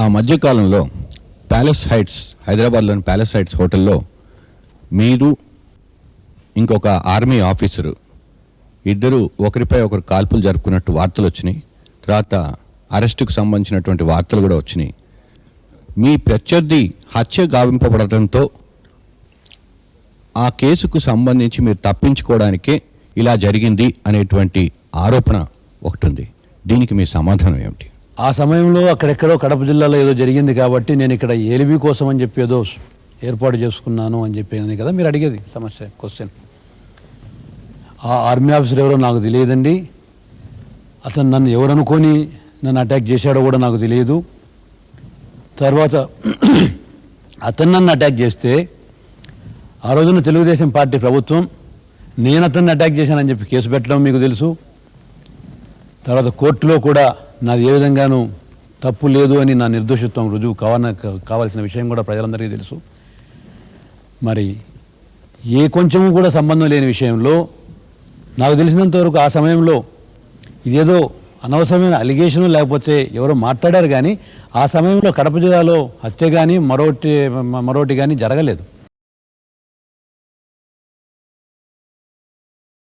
ఆ మధ్యకాలంలో palace heights, హైదరాబాద్లోని ప్యాలెస్ హైట్స్ హోటల్లో మీరు ఇంకొక ఆర్మీ ఆఫీసరు ఇద్దరు ఒకరిపై ఒకరు కాల్పులు జరుపుకున్నట్టు వార్తలు వచ్చినాయి. తర్వాత అరెస్టుకు సంబంధించినటువంటి వార్తలు కూడా వచ్చినాయి. మీ ప్రత్యర్థి హత్య గావింపబడటంతో ఆ కేసుకు సంబంధించి మీరు తప్పించుకోవడానికే ఇలా జరిగింది అనేటువంటి ఆరోపణ ఒకటి ఉంది. దీనికి మీ సమాధానం ఏమిటి? ఆ సమయంలో అక్కడెక్కడో కడప జిల్లాలో ఏదో జరిగింది కాబట్టి నేను ఇక్కడ ఏలిబి కోసం అని చెప్పి ఏదో ఏర్పాటు చేసుకున్నాను అని చెప్పేది కదా మీరు అడిగేది సమస్య, క్వశ్చన్. ఆ ఆర్మీ ఆఫీసర్ ఎవరో నాకు తెలియదండి. అతను నన్ను ఎవరు అనుకొని నన్ను అటాక్ చేశాడో కూడా నాకు తెలియదు. తర్వాత అతను నన్ను అటాక్ చేస్తే ఆ రోజున తెలుగుదేశం పార్టీ ప్రభుత్వం నేను అతన్ని అటాక్ చేశానని చెప్పి కేసు పెట్టడం మీకు తెలుసు. తర్వాత కోర్టులో కూడా నాది ఏ విధంగానూ తప్పు లేదు అని నా నిర్దోషిత్వం రుజువు కావాల్సిన విషయం కూడా ప్రజలందరికీ తెలుసు. మరి ఏ కొంచెము కూడా సంబంధం లేని విషయంలో నాకు తెలిసినంతవరకు ఆ సమయంలో ఇదేదో అనవసరమైన అలిగేషను లేకపోతే ఎవరో మాట్లాడారు, కానీ ఆ సమయంలో కడప జిల్లాలో హత్య కానీ మరోటి కానీ జరగలేదు.